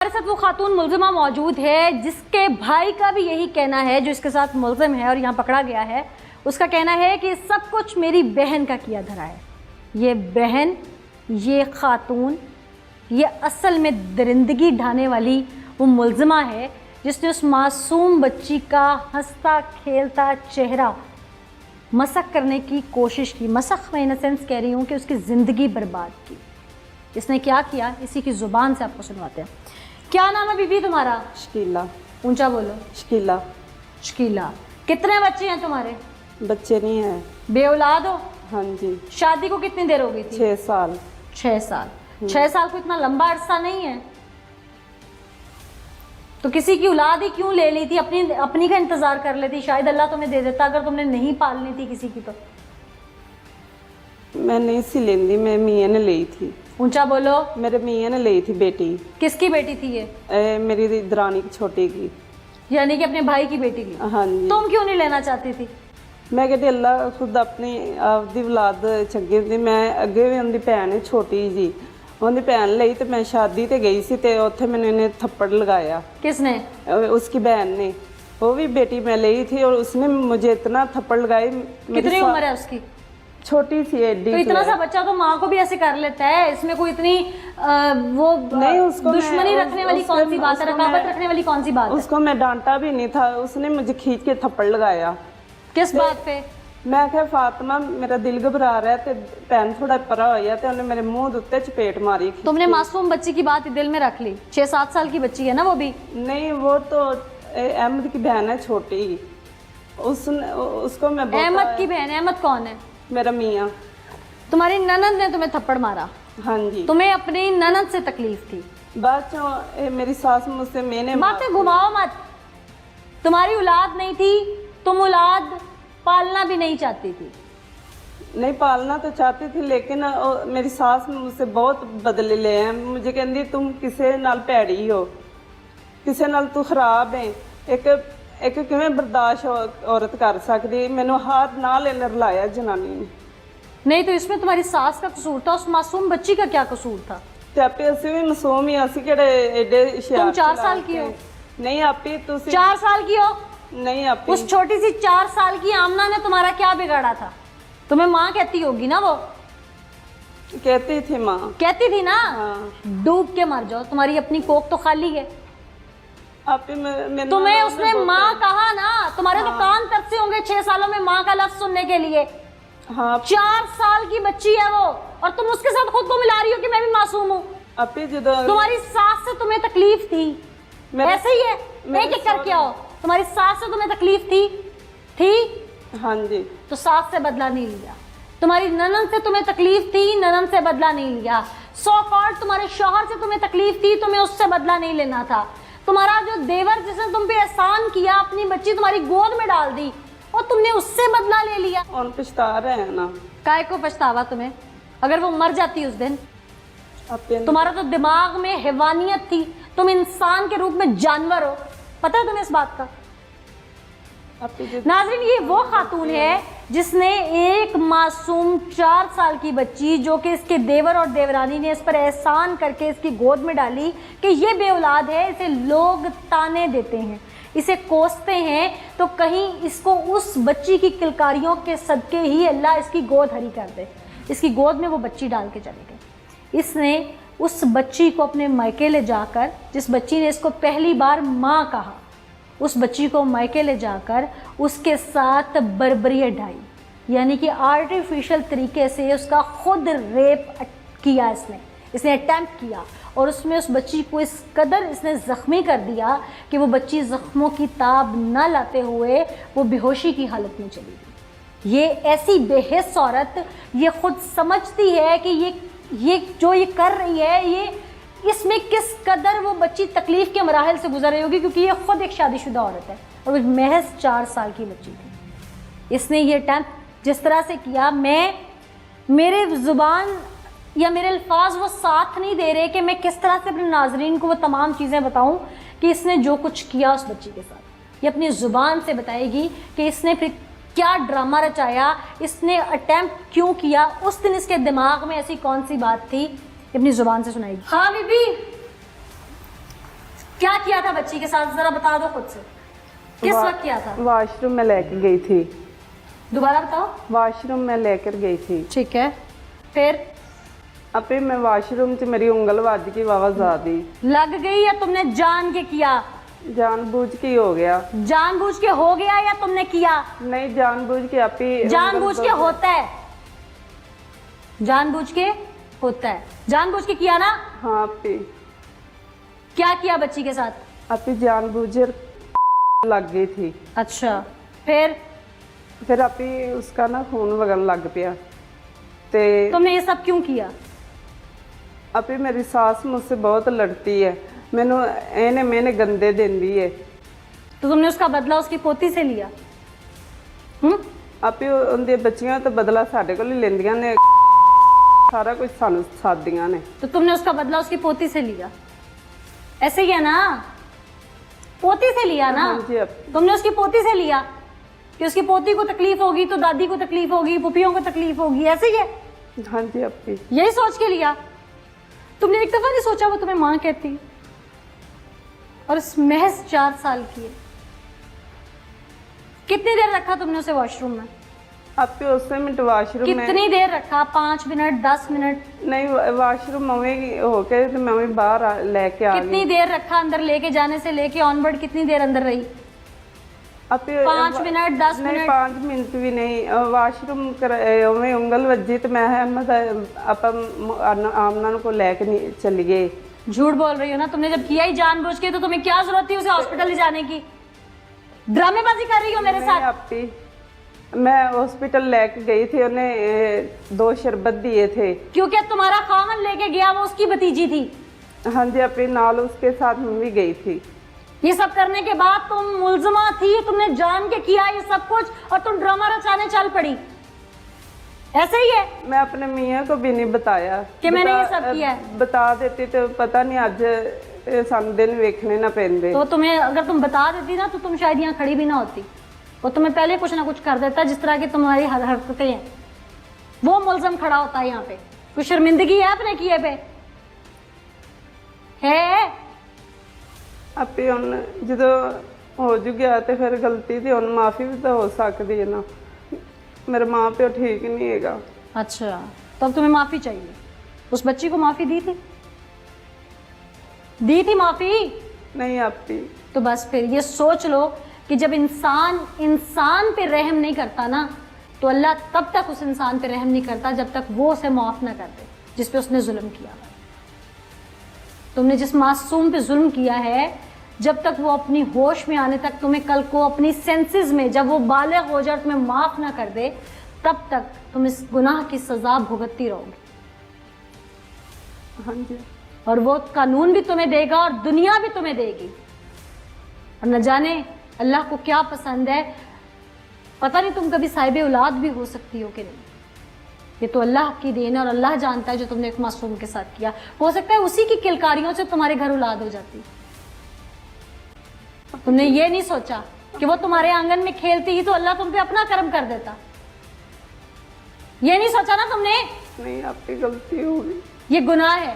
हमारे साथ वो खातून मुलजिमा मौजूद है जिसके भाई का भी यही कहना है, जो इसके साथ मुलजिम है और यहाँ पकड़ा गया है। उसका कहना है कि सब कुछ मेरी बहन का किया धरा है। ये बहन, ये खातून, ये असल में दरिंदगी ढाने वाली वो मुलजिमा है जिसने उस मासूम बच्ची का हंसता खेलता चेहरा मसख करने की कोशिश की। मसख मैं इन सेंस कह रही हूँ कि उसकी ज़िंदगी बर्बाद की। इसने क्या किया, इसी की ज़ुबान से आपको सुनवाते हैं। क्या नाम है बीबी तुम्हारा? शकीला। ऊंचा बोलो। शकीला। शकीला। कितने बच्चे हैं तुम्हारे? बच्चे नहीं है। बे औलाद हो? हाँ जी। शादी को कितनी देर हो गई थी? 6 साल। 6 साल। 6 साल को इतना लंबा अरसा नहीं है, तो किसी की औलाद ही क्यों ले ली थी? अपनी का इंतजार कर लेती, शायद अल्लाह तुम्हें दे देता अगर तुमने नहीं पालनी थी किसी की। तो मैं नहीं सी लेंदी, मैं मियाँ ने ली थी। ऊंचा बोलो। मेरे मियाँ ने ली थी बेटी। किसकी बेटी थी ये? मेरी दरानी की छोटी की, यानी कि अपने भाई की बेटी की। हाँ जी। तुम क्यों नहीं लेना चाहती थी? मैं कहती अल्लाह खुद अपनी आपदी औलाद चंगी हुंदी। मैं अगे भी उनकी भैन है छोटी जी, उनकी भैन ਲਈ ਤੇ मैं शादी ते गई सी ते उत्थे मैंने इन्हें थप्पड़ लगाया। किसने? उसकी बहन ने। वो भी बेटी मैं ली थी और उसने मुझे इतना थप्पड़ लगाई। कितनी उम्र है उसकी? छोटी सी एडी। तो इतना सा बच्चा तो माँ को भी ऐसे कर लेता है, इसमें कोई इतनी वो नहीं, उसको दुश्मनी रखने वाली कौन सी बात है, रकाबत रखने वाली कौन सी बात है? उसको मैं डांटा भी नहीं था, उसने मुझे खींच के थप्पड़ लगाया। किस बात पे? मैं क्या फातिमा मेरा दिल घबरा रहा है ते भैन थोड़ा परा होया ते उन्हें मेरे मुंह उत्ते चपेट मारी। तुमने मासूम बच्ची की बात दिल में रख ली। 6-7 साल की बच्ची है ना वो भी? नहीं, वो तो अहमद की बहन है छोटी। उसको मैं अहमद की बहन? अहमद कौन है? मेरा मियाँ। तुम्हारी ननद ने तुम्हें थप्पड़ मारा? हाँ जी। तुम्हें अपनी ननद से तकलीफ थी? बाद चो मेरी सास मुझसे मैंने बातें घुमाओ मत। तुम्हारी औलाद नहीं थी, तुम औलाद पालना भी नहीं चाहती थी? नहीं, पालना तो चाहती थी लेकिन मेरी सास मुझसे बहुत बदले ले हैं। मुझे कहती तुम किसे नाल भैड़ी हो, किसे नाल तू खराब है, एक किवें बर्दाश्त औरत कर सकती। मैनू हार नाल इन्हें रलाया जनानी ने। नहीं तो इसमें तुम्हारी सास का कसूर था, उस मासूम बच्ची का क्या कसूर था? ते आपे असी भी मासूम ही, असी केड़े एडे होशियार। तुम 4 साल की हो? नहीं आपी तुसी 4 साल की हो? नहीं आपी। उस छोटी सी 4 साल की आमना ने तुम्हारा क्या बिगाड़ा था? तुम्हें माँ कहती होगी ना वो? कहती थी माँ। कहती थी ना? हाँ। डूब के मर जाओ, तुम्हारी अपनी कोख तो खाली है। आपी तुम्हें उसने माँ कहा ना? तुम्हारे तो कान तरसे होंगे 6 सालों में माँ का लफ्ज सुनने के लिए। हाँ। 4 साल की बच्ची है वो, और तुम उसके साथ खुद को मिला रही हो कि मैं भी मासूम हूँ। आपी जो तुम्हारी सास से तुम्हें तकलीफ थी, ऐसे ही है, एक एक करके आओ। तुम्हारी सास से तुम्हें तकलीफ थी? हाँ जी। तो सास से बदला नहीं लिया। तुम्हारी ननद से तुम्हें तकलीफ थी, ननद से बदला नहीं लिया। सो कॉल्ड तुम्हारे शौहर से तुम्हें तकलीफ थी, तुम्हें उससे बदला नहीं लेना था। तुम्हारा जो देवर जिसने तुम पे एहसान किया, अपनी बच्ची तुम्हारी गोद में डाल दी और तुमने उससे बदला ले लिया। और पछता रहे हैं ना। काय को पछतावा तुम्हें? अगर वो मर जाती उस दिन। तुम्हारा तो दिमाग में हैवानियत थी, तुम इंसान के रूप में जानवर हो। पता है तुम्हें इस बात का? नाज़रीन, ये वो खातून है जिसने एक मासूम 4 साल की बच्ची, जो कि इसके देवर और देवरानी ने इस पर एहसान करके इसकी गोद में डाली कि ये बेऔलाद है, इसे लोग ताने देते हैं, इसे कोसते हैं, तो कहीं इसको उस बच्ची की किलकारियों के सदके ही अल्लाह इसकी गोद हरी कर दे। इसकी गोद में वो बच्ची डाल के चले गए। इसने उस बच्ची को अपने मायके ले जाकर, जिस बच्ची ने इसको पहली बार माँ कहा, उस बच्ची को मायके ले जाकर उसके साथ बर्बरी ढाई, यानी कि आर्टिफिशियल तरीके से उसका खुद रेप किया। इसने अटैम्प्ट किया और उसमें उस बच्ची को इस कदर इसने ज़ख्मी कर दिया कि वो बच्ची ज़ख्मों की ताब न लाते हुए वो बेहोशी की हालत में चली गई। ये ऐसी बेहिस औरत, ये खुद समझती है कि ये जो ये कर रही है, ये इसमें किस कदर वो बच्ची तकलीफ़ के मराहल से गुजर रही होगी, क्योंकि ये खुद एक शादीशुदा औरत है और वो महज 4 साल की बच्ची थी। इसने ये अटैम्प्ट जिस तरह से किया, मेरे ज़ुबान या मेरे अल्फाज वो साथ नहीं दे रहे कि मैं किस तरह से अपने नाजरीन को वो तमाम चीज़ें बताऊं कि इसने जो कुछ किया उस बच्ची के साथ। ये अपनी ज़ुबान से बताएगी कि इसने फिर क्या ड्रामा रचाया, इसने अटैम्प्ट क्यों किया, उस दिन इसके दिमाग में ऐसी कौन सी बात थी, अपनी ज़ुबान से सुनाएगी। हाँ बीबी। क्या किया था बच्ची के साथ, जरा बता दो खुद से, किस वक्त किया था? वाशरूम में लेकर गई थी। दोबारा बताओ। वाशरूम में लेकर गई थी। ठीक है, फिर? अपे मैं वाशरूम च मेरी उंगल वज की वावा ज्यादा लग गई या तुमने जान के किया? जानबूझ के ही हो गया। जानबूझ के हो गया या तुमने किया? नहीं, जानबूझ के आपी जानबूझ के होता है, जानबूझ के होता है, जानबूझ के किया ना? हाँ आपी। क्या किया बच्ची के साथ? आपी जानबूझ लग गई थी। अच्छा, फिर आपी उसका ना खून वगन लग पिया। ते तुमने ये सब क्यों किया? आपी मेरी सास मुझसे बहुत लड़ती है, मैनू एने मैंने गंदे देंदी है। तो तुमने उसका बदला उसकी पोती से लिया? आपी उनके बच्चियां तो बदला साडे कोल ही लेंदियां ने, सारा कुछ सानू सादियां ने। तो तुमने उसका बदला उसकी पोती से लिया, ऐसे ही है ना? पोती से लिया ना? हाँ जी आपी। तुमने उसकी पोती से लिया कि उसकी पोती को तकलीफ होगी तो दादी को तकलीफ होगी, पुपियों को तकलीफ होगी, ऐसे ही है? हाँ जी आपी। यही सोच के लिया तुमने? एक दफा नहीं सोचा वो तुम्हें माँ कहती? और इस महज 4 साल की है। कितनी देर रखा तुमने उसे वॉशरूम में? आपके उस मिनट वाशरूम में कितनी देर रखा? 5 मिनट, 10 मिनट? नहीं, वाशरूम मम्मी होके तो मम्मी बाहर लेके आ कितनी गई। देर रखा अंदर? लेके जाने से लेके ऑनवर्ड कितनी देर अंदर रही? आपे 5 मिनट, 10 नहीं, मिनट? 5 मिनट भी नहीं। वाशरूम में उंगल वजी तो मैं आप आमना को लेके नहीं चली गई। झूठ बोल रही हो ना? तुमने जब किया ही जानबूझ के तो तुम्हें क्या जरूरत थी उसे हॉस्पिटल ले जाने की? ड्रामेबाजी कर रही हो मेरे नहीं साथ? आपी, मैं हॉस्पिटल लेके गई थी, उन्हें 2 शरबत दिए थे। क्योंकि तुम्हारा खामन लेके गया, वो उसकी भतीजी थी। हाँ जी आपी, नाल उसके साथ मम्मी गई थी। ये सब करने के बाद तुम मुलजमा थी, तुमने जान के किया ये सब कुछ और तुम ड्रामा रचाने चल पड़ी, ऐसे ही है? मैं अपने मियाँ को भी नहीं बताया कि मैंने ये सब किया है। बता देती तो पता नहीं अज सानू दिन वेखने ना पेंदे। तो तुम्हें अगर तुम बता देती ना तो तुम शायद यहाँ खड़ी भी ना होती, वो तुम्हें पहले कुछ ना कुछ कर देता। जिस तरह की तुम्हारी हरकतें हैं, वो मुलजम खड़ा होता है यहाँ पे। कुछ शर्मिंदगी है अपने किए पे? है? ਆਪੇ ਹੁਣ ਜਦੋਂ ਹੋ ਜੂ ਗਿਆ ਤੇ ਫਿਰ ਗਲਤੀ ਤੇ ਹੁਣ ਮਾਫੀ ਵੀ ਤਾਂ ਹੋ ਸਕਦੀ ਹੈ ਨਾ। मेरे माँ प्यो ठीक नहीं हैगा। अच्छा, तो अब तुम्हें माफी चाहिए? उस बच्ची को माफी दी थी? दी थी माफी? नहीं आपी। तो बस फिर ये सोच लो कि जब इंसान पे रहम नहीं करता ना, तो अल्लाह तब तक उस इंसान पे रहम नहीं करता जब तक वो उसे माफ ना कर दे जिस पे उसने जुल्म किया। तुमने जिस मासूम पे जुल्म किया है, जब तक वो अपनी होश में आने तक, तुम्हें कल को अपनी सेंसेस में जब वो बालिग हो जाए तुम्हें माफ ना कर दे, तब तक तुम इस गुनाह की सजा भुगतती रहोगे। हाँ जी। और वो कानून भी तुम्हें देगा और दुनिया भी तुम्हें देगी। और न जाने अल्लाह को क्या पसंद है, पता नहीं तुम कभी साहिब औलाद भी हो सकती हो कि नहीं। ये तो अल्लाह की देन है और अल्लाह जानता है जो तुमने एक मासूम के साथ किया। हो सकता है उसी की किलकारियों से तुम्हारे घर औलाद हो जाती। तुमने ये नहीं सोचा कि वो तुम्हारे आंगन में खेलती ही तो अल्लाह तुम पे अपना कर्म कर देता। ये नहीं सोचा ना तुमने? नहीं आपकी गलती होगी। ये गुनाह है।